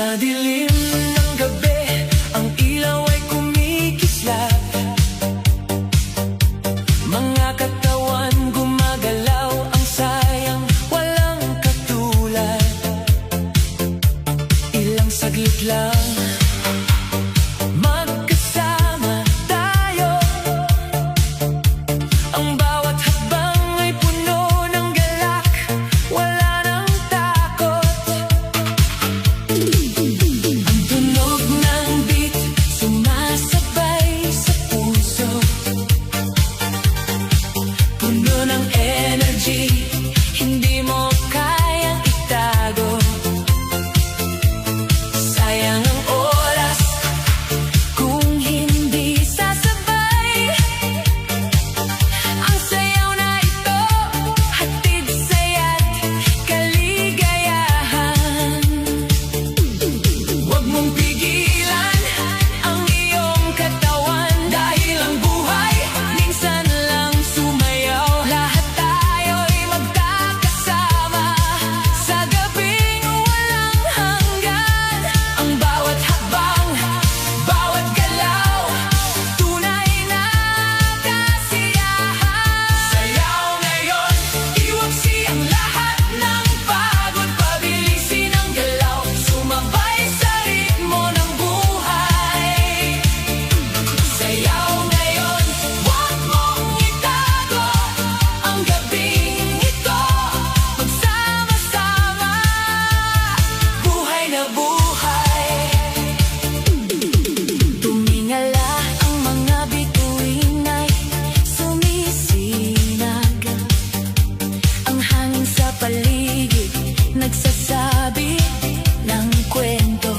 Sa dilim ng gabi, ang ilaw ay kumikislap. Mga katawan gumagalaw, ang sayang walang katulad. Ilang saglit lang, magkasama tayo. Ang bawat hakbang ay puno ng galak, wala nang takot. Ang tunog ng beat sumasabay sa puso, puno ng energy, hindi mo kayang itago. Sayang ang oras kung hindi sasabay. Ang sayaw na ito, hatid saya't kaligayahan. Huwag mong pigilan ang iyong katawan, dahil ang buhay minsan lang sumayaw. Lahat tayo'y magkakasama sa gabing walang hanggan. Ang bawat hakbang, bawat galaw, tunay na kasiyahan. Sayaw ngayon, iwaksi ang lahat ng pagod, pabilisin ang galaw, sumabay sa ritmo ng buhay. Sayaw ngayon, huwag mong itago ang gabing ito. Magsama-sama, buhay na buhay. Tumingala ang mga bituin ay sumisinag. Ang hangin sa paligid nagsasabi ng kwento.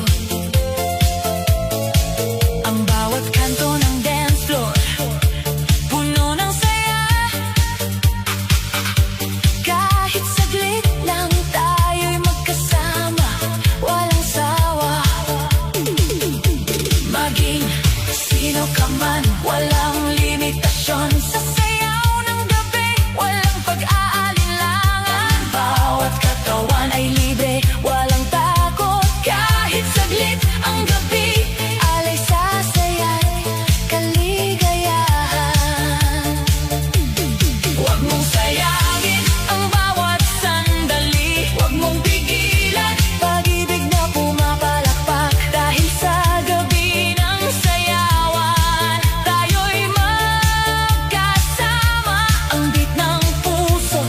Ang bawat kanto ng dance floor puno ng saya. Kahit saglit lang tayo'y magkasama, walang sawa. Maging sino ka man, walang limitasyon. Sa sayaw ng gabi, walang pag-aalinlangan. Bawat katawan ay libre, walang takot. Kahit saglit ang gabi, alay sa saya't kaligayahan. Huwag mong sayangin ang bawat sandali, huwag mong pigilan pag-ibig na pumapalakpak. Dahil sa gabi ng sayawan, tayo'y magkasama. Ang beat ng puso,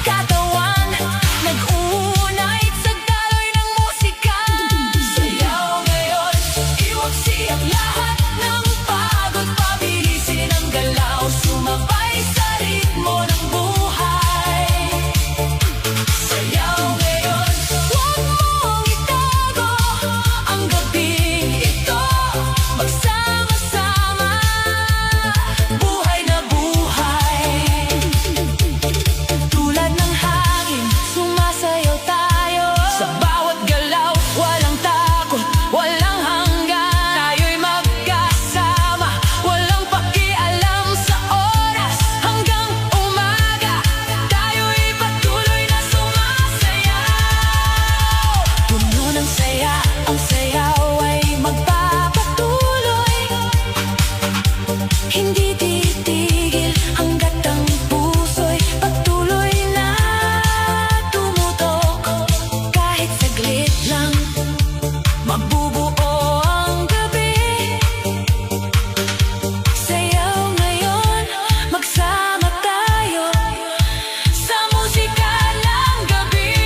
katawan, nag-uunay sa daloy ng musika. Sayaw ngayon, iwaksi ang lahat ng pagod, pabilisin ang galaw, sumabay sa ritmo ng buhay. Sayaw ngayon, huwag mong itago ang gabing ito. Magsama-sama, buhay na buhay. Tulad ng hangin, sumasayaw tayo. Sa bawat galaw, walang takot, walang hanggan. Tayo'y magkasama, walang pakialam sa oras. Hanggang umaga, tayo'y patuloy na sumasayaw. Puno ng saya, ang sayaw ay magpapatuloy. Hindi titigil hanggat ang puso'y patuloy na tumutok. Kahit saglit lang, mabubuo ang gabi. Sayaw ngayon, magsama tayo sa musika ng gabi.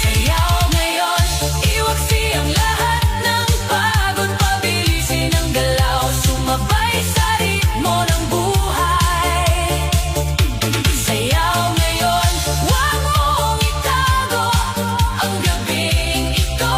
Sayaw ngayon, iwaksi ang lahat ng pagod, pabilisin ang galaw, sumabay sa ritmo ng buhay. Sayaw ngayon, huwag mong itago ang gabing ito.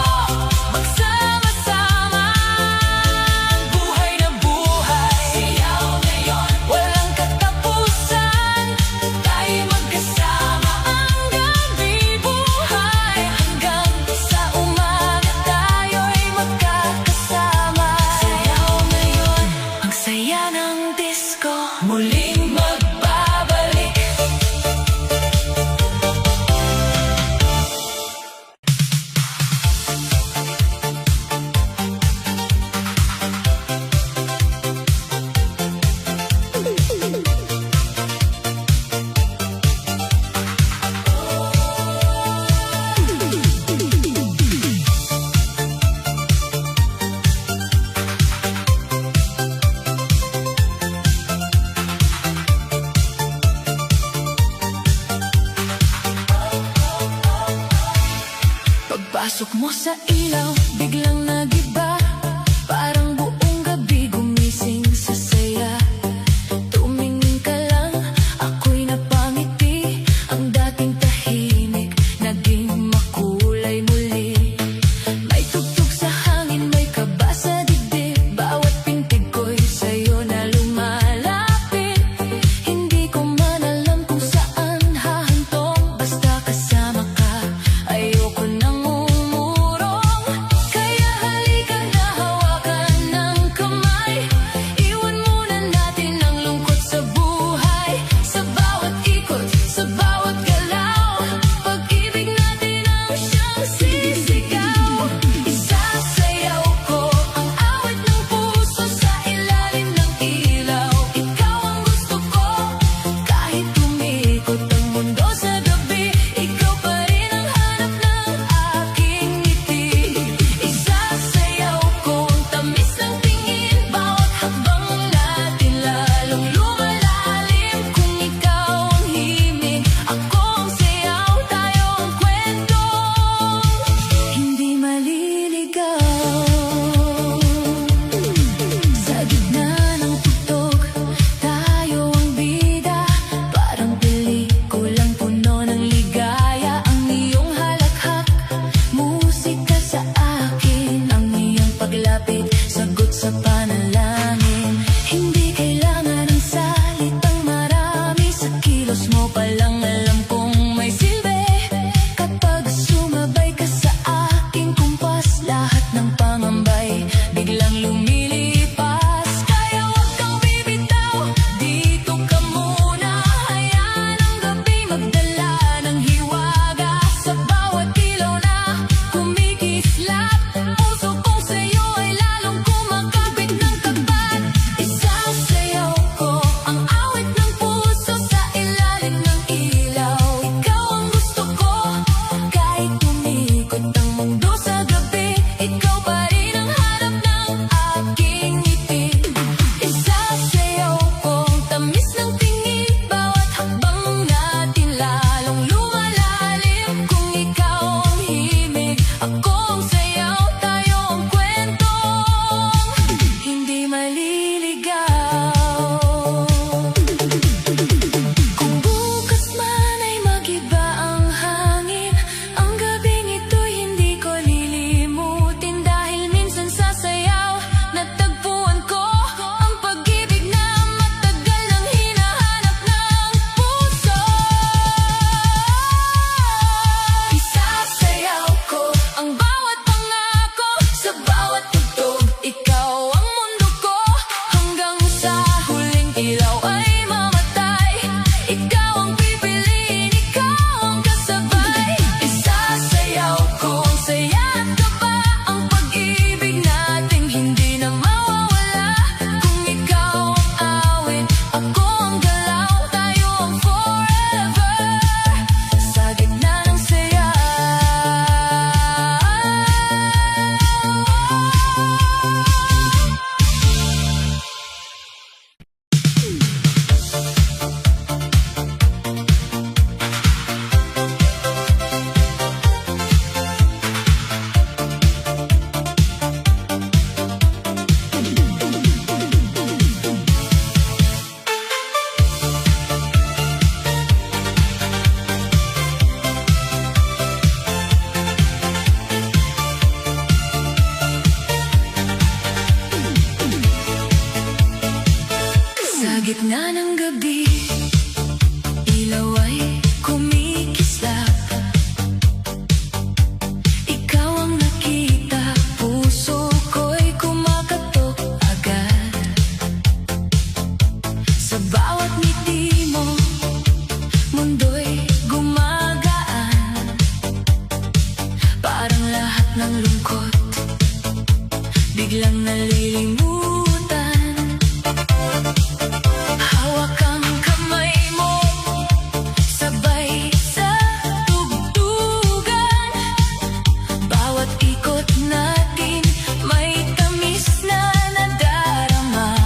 sa ilaw, biglang nagiba. Parang buong gabi gumising sa saya. Tumingin ka lang, ako'y napangiti. Ang dating tahimik, naging makulay muli. May tugtog sa hangin, may kaba sa dibdib. Bawat pintig ko'y sa'yo na lumalapit. Hindi ko man alam kung saan hahantong. Basta kasama ka, ayoko nang umurong. Kaya halika na, hawakan ng kamay. Iwan muna natin ang lungkot sa buhay. Sa bawat ikot, sa bawat galaw, pag-ibig natin ang siyang sisigaw. Isasayaw ko ang awit ng puso sa ilalim ng ilaw. Ikaw ang gusto ko, kahit umikot ang mundo sa gabi. Ikaw pa rin ang hanap ng aking ngiti. Isasayaw ko ang tamis ng tingin. Bawat hakbang natin lalong lumalalim. Kung ikaw ang himig, ako ang sayaw, tayo ang kwentong hindi maliligaw. Sa gitna ng tugtog, tayo ang bida. Parang pelikulang puno ng ligaya. Ang iyong halakhak, musika sa akin. Ang iyong paglapit, sagot sa panalangin. Hindi kailangan ng salitang marami. Sa kilos mo palang alam kong may silbi. Kapag sumabay ka sa aking kumpas, lahat ng pangambay biglang lumilipas. Kaya huwag kang bibitaw, dito ka muna. Hayaan ang gabi magdala ng hiwaga. Sa bawat ilaw na kumikislap, puso kong sa'yo ay lalong kumakapit ng tapat. Isasayaw ko ang awit ng puso sa ilalim ng ilaw. Ikaw ang gusto ko, kahit umikot ang mundo sa gabi. Ikaw pa rin ang hanap ng aking ngiti. Isasayaw ko ang tamis ng tingin. Bawat hakbang natin lalong lumalalim. Kung ikaw ang himig, ako ang sayaw, tayo ang kwentong hindi maliligaw. Kung bukas man ay magiba ang hangin, ang gabing ito'y hindi ko lilimutin. Dahil minsan sa sayaw, natagpuan ko ang pag-ibig na matagal nang hinahanap ng puso. Isasayaw ko ang bawat pangako sa bawat tugtog. Ikaw ang mundo ko, hanggang sa huling ilaw ay mamatay. Ikaw ang pipiliin, ikaw ang kasabay. Isasayaw ko ang saya at kaba, ang pag-ibig nating hindi na mawawala. Kung ikaw ang awit, ako ang galaw, tayo ang forever. Sa gitna ng saya. Sa gitna ng gabi, ilaw ay kumikislap. Ikaw ang nakita, puso ko'y kumakatok agad. Sa bawat ngiti mo, mundo'y gumagaan. Parang lahat ng lungkot biglang nalilimutan. Hawak ang kamay mo, sabay sa tugtugan. Bawat ikot natin may tamis na nadarama.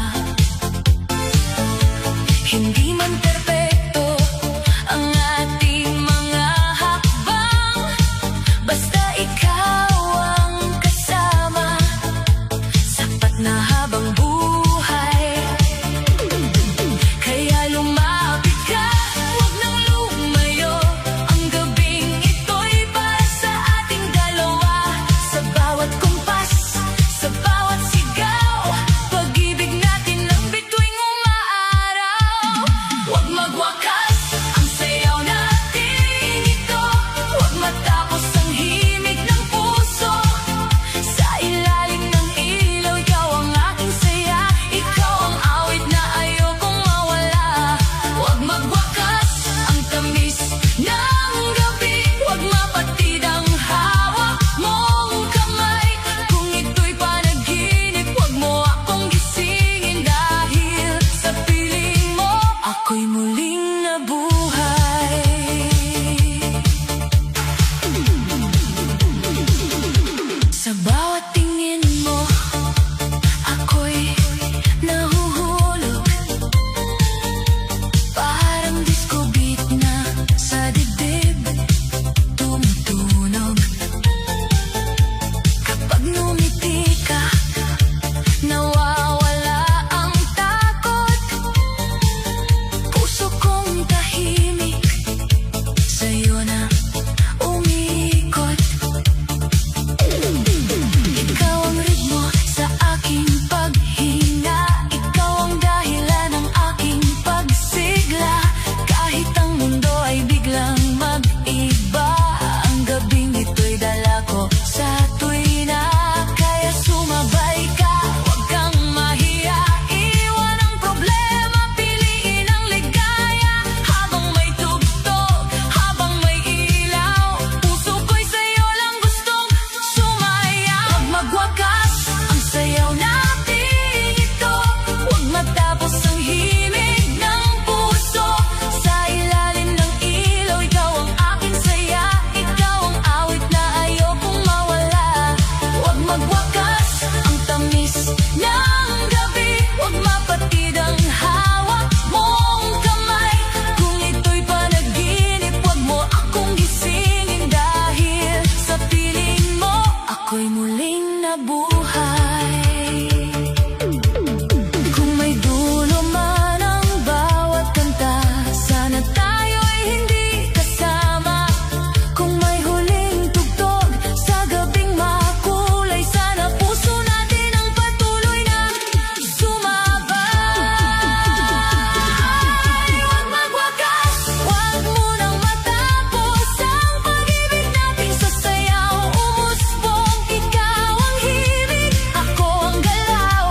Hindi man perpekto ang ating mga hakbang, basta ikaw magwakas ang tamis ng gabi. Huwag mapatid ang hawak mong kamay. Kung ito'y panaginip, huwag mo akong gisingin. Dahil sa piling mo, ako'y muling nabuhay. Kung may dulo man ang bawat kanta, sana tayo'y hindi kasama. Kung may huling tugtog sa gabing makulay, sana puso natin ang patuloy na sumabay. Huwag magwakas, huwag munang matapos ang pag-ibig nating sasayaw. Umusbong, ikaw ang himig, ako ang galaw.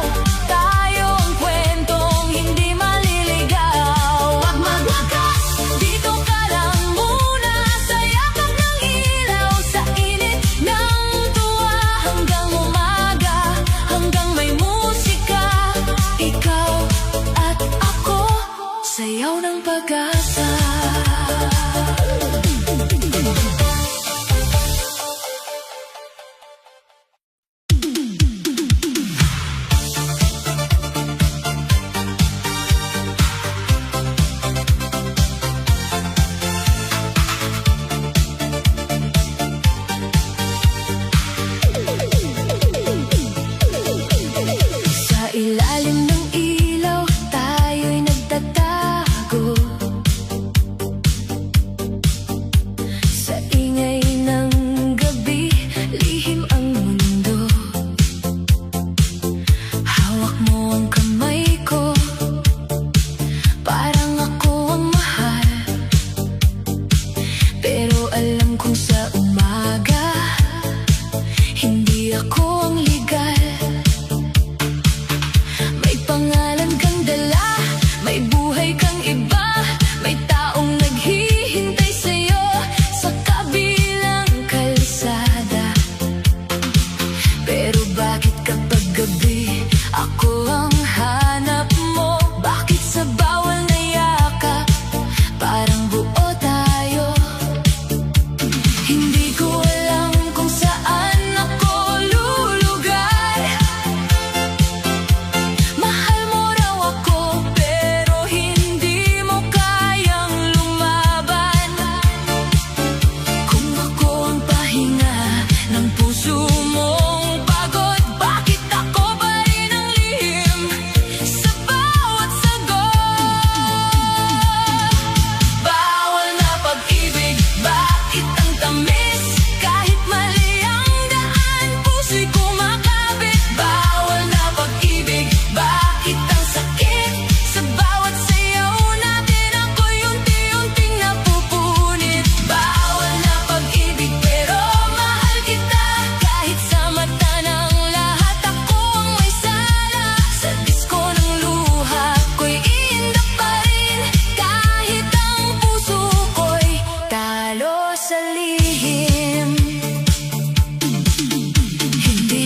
Tayo ang kwentong hindi maliligaw. Huwag magwakas, dito ka lang muna sa yakap ng ilaw. Sa init ng tuwa hanggang umaga, hanggang may musika. Ikaw at ako, sayaw ng pag-asa. Sa ilalim ng ilaw, tayo'y nagtatago. Sa ingay ng gabi, lihim ang mundo. Hawak mo ang kamay ko, parang ako ang mahal. Pero alam kong sa umaga, hindi ako ang legal. May pangalan kang dala, may buhay kang iba, may taong naghihintay sa'yo sa kabilang kalsada. Pero bakit kapag gabi, ako ang hanap mo? Bakit sa bawal na yakap, parang buo tayo? Hindi ko alam kung saan ako lulugar. Mahal mo raw ako, pero hindi mo kayang lumaban. Kung ako ang pahinga ng puso mong pagod, bakit ako pa rin ang lihim sa bawat sagot? Bawal na pag-ibig, bakit ang tamis? Kahit mali ang daan, puso'y kumakabit. Bawal na pag-ibig, bakit ang sakit? Sa bawat sayaw natin, ako'y unti-unting napupunit. Bawal na pag-ibig, pero mahal kita. Kahit sa mata ng lahat, ako ang may sala. Sa disko ng luha ko'y iindak pa rin. Kahit ang puso ko'y talo sa lihim. Hindi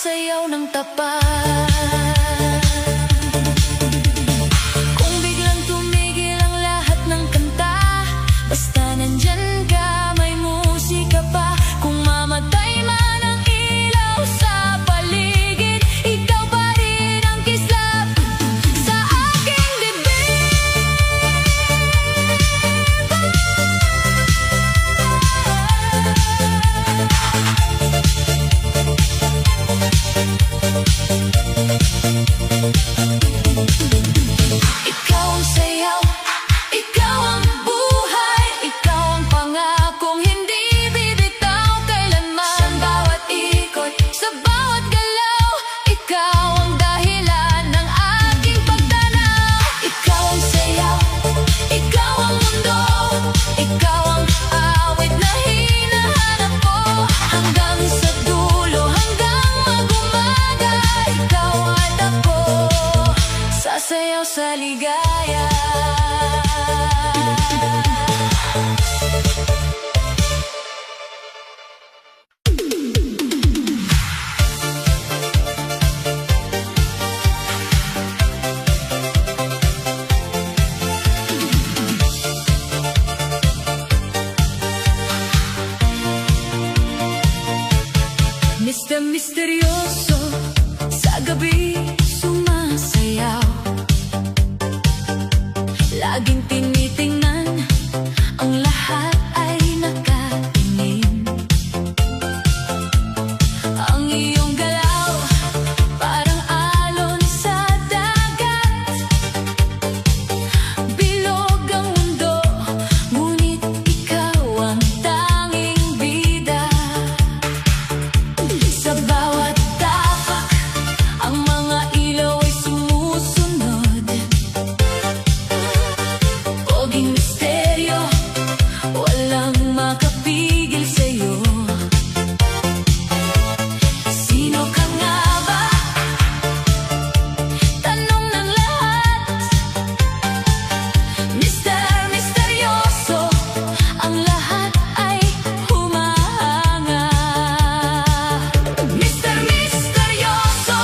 sayaw ng tapat. Kung biglang tumigil ang lahat ng kanta, basta nandyan ka, may musika pa. Kung mamatay man ang ilaw sa paligid, ikaw pa rin ang kislap sa aking dibdib. Ikaw ang sayaw, ikaw ang buhay, ikaw ang pangakong hindi bibitaw kailanman. Sa bawat ikot, sa bawat galaw, ikaw ang dahilan ng aking pagtanaw. Ikaw ang sayaw, ikaw ang mundo, ikaw ang awit na hinahanap ko. Hanggang sa dulo, hanggang mag-umaga, ikaw at ako, sasayaw sa ligaya. Mr. Misteryoso, sa gabi sumasayaw. Laging tinitingnan, ang lahat ay nakatingin. Ang iyong galaw, parang alon sa dagat. Bilog ang mundo, ngunit ikaw ang tanging bida. Sa bawat tapak, ang mga ilaw ay sumusunod. Poging misteryo, walang makapigil sa'yo. Sino ka nga ba? Tanong ng lahat. Mr. Misteryoso, ang lahat ay humahanga. Mr. Misteryoso,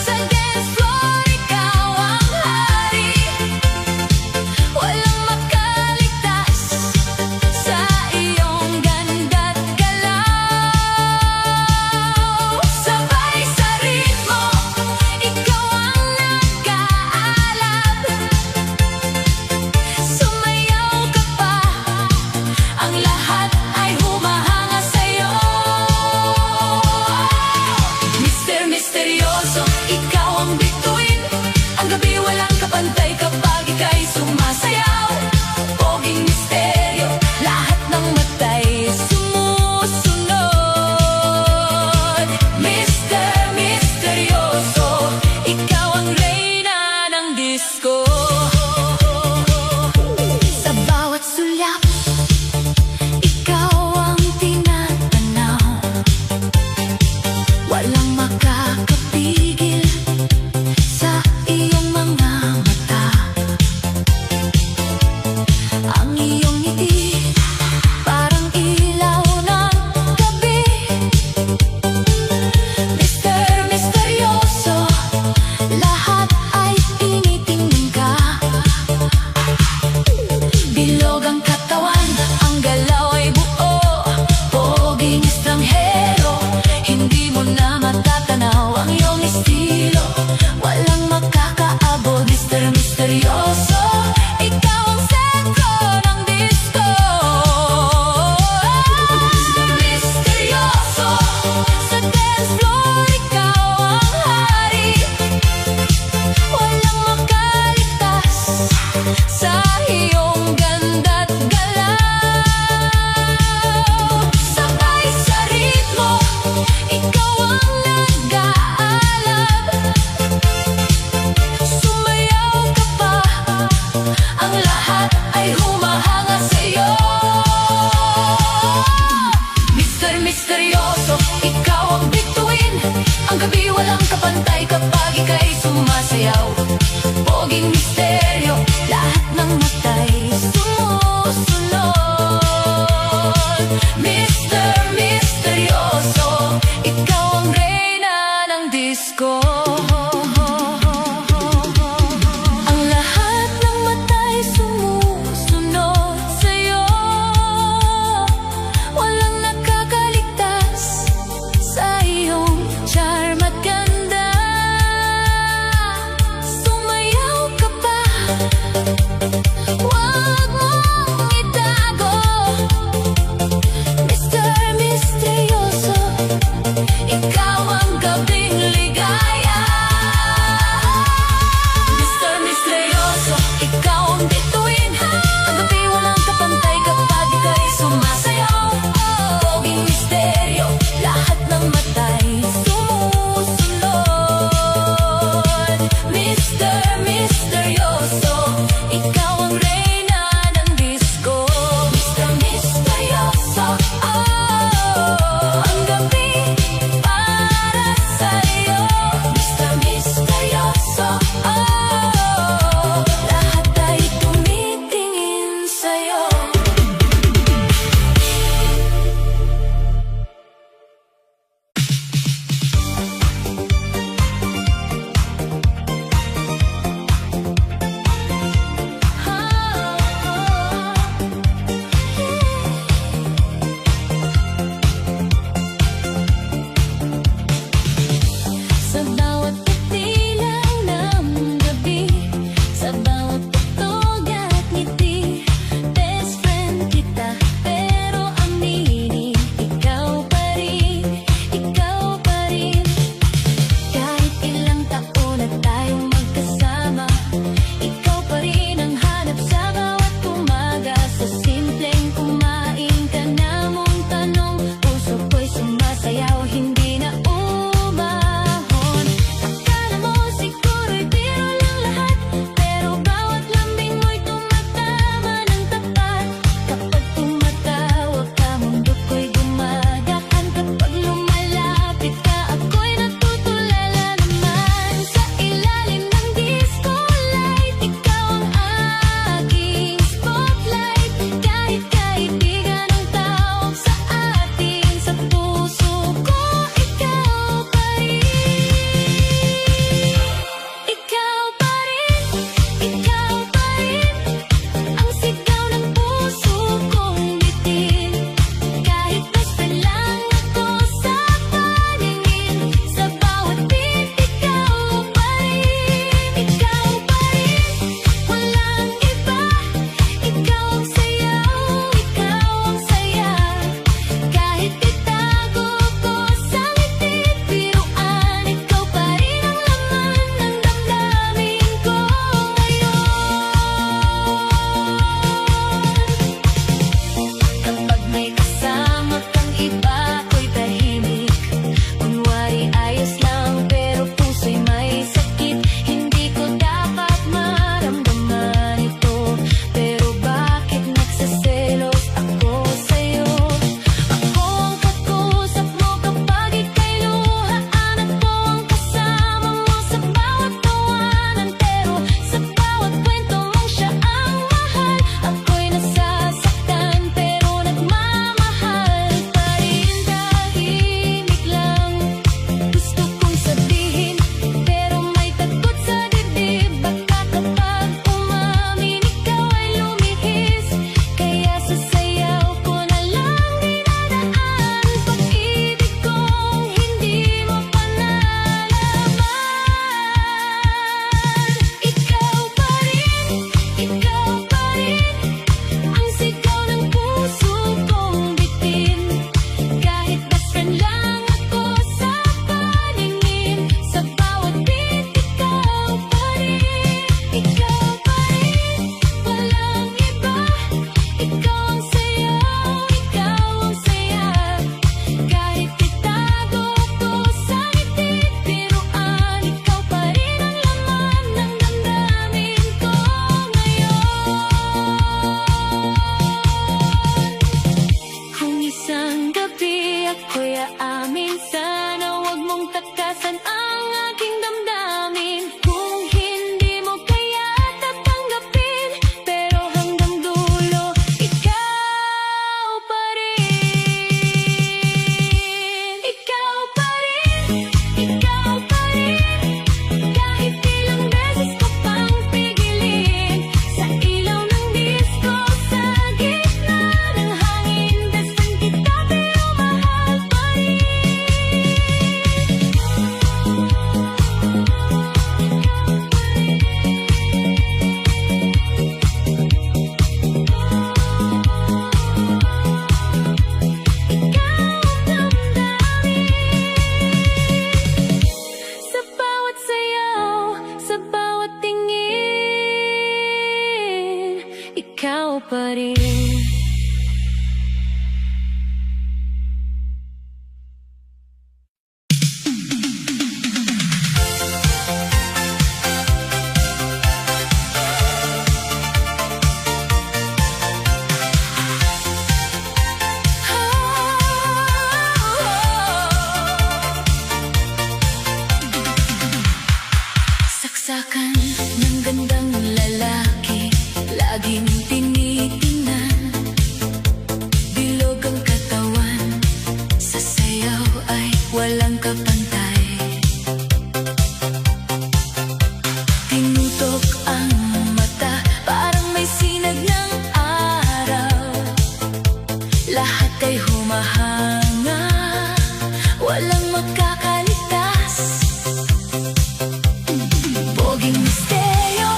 sa dance floor ikaw ang hari. Walang makaligtas sa iyong ganda't galaw. Sabay sa ritmo, ikaw ang nag-aalab. Sumayaw ka pa, ang lahat ay humahanga sa'yo. Mr. Misteryoso, ikaw ang bituin. Ang gabi walang kapantay kapag ika'y sumasayaw. Poging misteryo, lahat ng matay sumusunod. Mr. Misteryoso, ikaw ang reyna ng disco. Sa bawat sulyap, ikaw ang tinatanaw. Walang makakapigil sa iyong mga mata. Ang iyong ngiti, parang ilaw ng gabi. Mr. Misteryoso, lahat ay tinitingnan ka. Bilog ang katawan, ang galaw ay buo. Poging estranghero, hindi mo na matatanaw ang iyong estilo. Walang makakaabot, Mr. Misteryoso, ikaw ang sentro ng disco. Misteryoso, sa dance floor ikaw ang hari. Walang makaligtas sa iyong ganda't galaw. Sabay sa ritmo, ikaw ang nag-aalab. Sumayaw ka pa, ang lahat ay humahanga sa'yo. Mr. Misteryoso, ikaw ang bituin. Ang gabi walang kapantay kapag ika'y sumasayaw. Poging misteryo, lahat ng matay sumusunod. Mr. Misteryoso, ikaw ang reyna disco. Ang lahat ng mata'y sumusunod sa'yo. Walang nakakaligtas sa iyong charm at ganda. Sumayaw ka pa, huwag mong itago. Mr. Misteryoso, ikaw ang gabing ligaya. Mr. Misteryoso, ikaw ang bituin. Ang gabi walang kapantay kapag ika'y sumasayaw. Poging misteryo, lahat ng mata'y sumusunod. Mr. Misteryoso, ikaw ang reyna ng disco. Mr. Misteryoso, ang gabi para sa'yo. Mr. Misteryoso, lahat ay tumitingin sa'yo. Sa bawat pagtilang ng gabi, sa bawat pagtog at ngiti, best friend kita, pero aminin, ikaw pa rin, ikaw pa rin. Kahit ilang taon na tayong magkasama, ikaw pa rin ang hanap sa bawat umaga. Sa simpleng kumain ka na mong tanong, puso ko'y sumasayaw, hindi na umahon. Akala mo siguro'y biro lang lahat, pero bawat lambing mo'y tumatama ng tapat. Kapag tumatawag ka, mundo ko'y gumagatan. Kapag lumalapit ka, ako'y natutulala naman. Sa ilalim ng disco light, ikaw ang aking spotlight. Kahit kaibigan ang tawag sa atin, sa puso ko, ikaw pa rin. Ikaw pa rin, ikaw pa rin, ang sigaw ng puso kong bitin. Kahit basta lang ako sa paningin, sa bawat beat, ikaw pa rin. Ikaw pa rin, walang iba. Ikaw ang sayaw, ikaw ang saya. Kahit itago ko sa ngiti, biruan, ikaw pa rin ang laman ng damdamin ko ngayon. Kapag may kasama kang iba, ako'y tahimik. Kunwari ayos lang, pero puso'y may sakit. Hindi ko dapat maramdaman ito, pero bakit nagsiselos ako sa'yo? Ako ang kakusap mo kapag ika'y luhaan. Ako ang kasama mo sa bawat tawanan, pero sa bawat kwento mong siya ang mahal. Ako'y nasasaktan, pero nagmamahal pa rin. Tahimik lang, gusto kong sabihin, pero may takot sa dibdib. Baka kapag umamin, ikaw ay lumihis. Kaya sa sayaw ko na lang dinadaan pag-ibig kong hindi mo pa nalaman. Ikaw pa rin, ang sigaw ng puso kong bitin. Kahit best friend lang ako sa paningin, sa bawat beat, ikaw pa rin. Ikaw pa rin, walang iba. Ikaw ang sayaw, ikaw ang saya. Kahit itago ko sa ngiti, biruan, ikaw pa rin ang laman ng damdamin ko ngayon. Kung isang gabi ako'y aamin, sana huwag mong takasan ang aking damdamin. Kung hindi mo kaya tatanggapin, pero hanggang dulo, ikaw pa rin. Ikaw pa rin, ikaw pa rin. pa rin. Saksakan ng gandang lalaki, laging tinitingnan. Bilog ang katawan, sa sayaw ay walang kapantay. Tinutok ang mata, parang may sinag ng araw. Lahat ay humahanga, walang makakaligtas. Poging misteryo,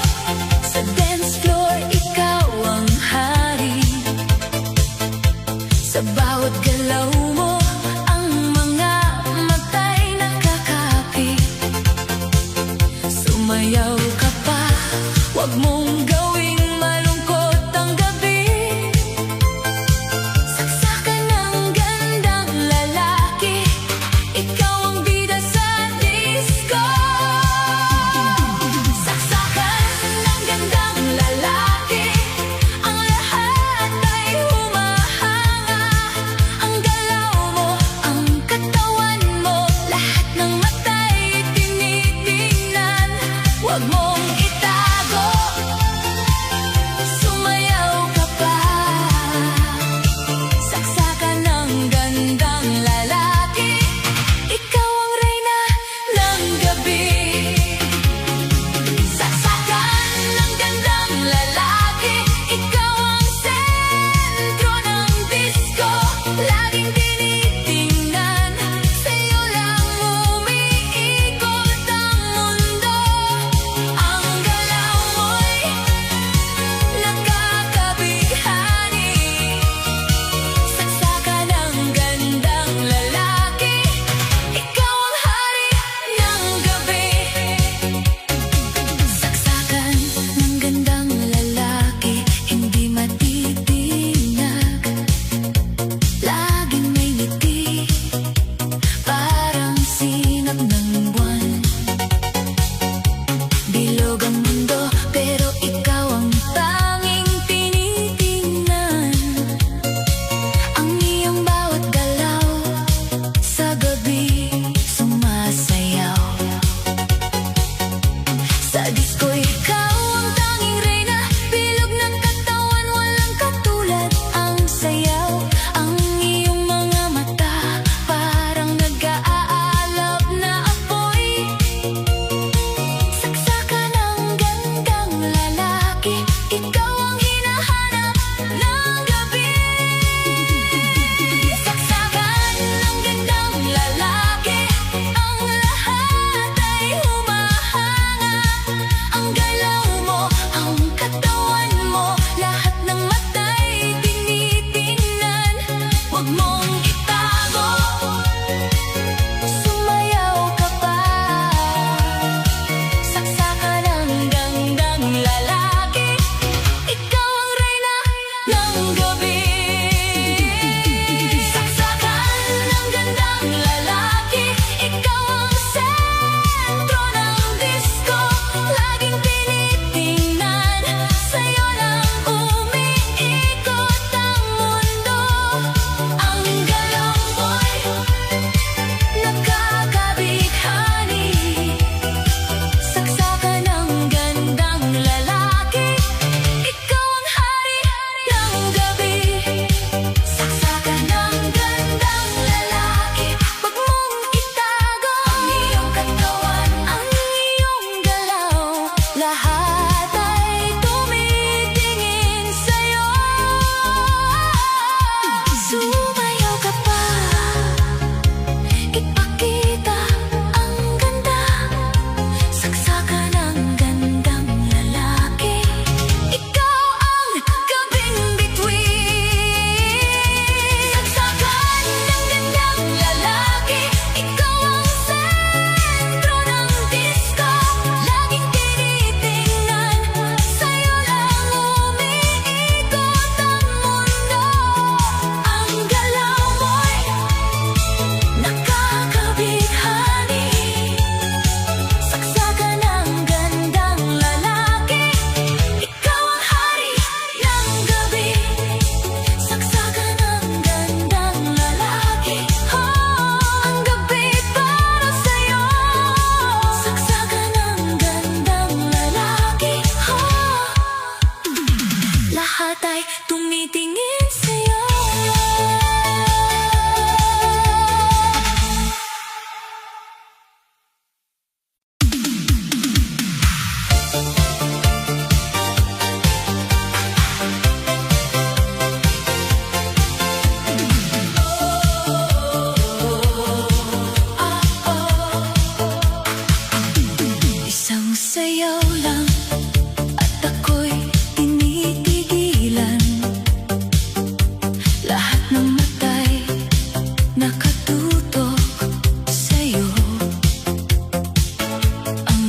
sa dance floor ikaw ang hari. Sa bawat galaw mo, ang mga mata'y nakakapit. Sumayaw ka pa, wag mong gawing malungkot ang gabi. Saksakan ng gandang lalaki, ikaw ang bida sa disco. Saksakan ng gandang lalaki, ang lahat ay humahanga. Ang galaw mo, ang katawan mo, lahat ng mata'y tinitingnan. Wag mong itago, sumayaw ka pa. Saksakan ng gandang lalaki, ikaw ang reyna ng gabi. Saksakan ng gandang lalaki, ikaw ang sentro ng disco. Laging tinitingnan, sa'yo lang umiikot ang mundo. Ang galaw mo'y nakakabighani. Saksakan ng gandang lalaki, ikaw ang hari ng gabi. Saksakan ng gandang lalaki, hindi matitinag. Laging may ngiti, parang sinag ng buwan. Bilog ang mundo, pero ikaw ang tanging tinitingnan. Ang iyong bawat galaw, sa gabi sumasayaw. Sa disco ikaw ang tanging reyna, bilog ng katawan, walang katulad ang sayaw. Ang iyong mga mata, parang nag-aalab na apoy. Saksakan ng gandang lalaki, ikaw ang hinahanap ng gabi. Saksakan ng gandang lalaki, ang lahat ay humahanga. Ang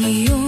iyong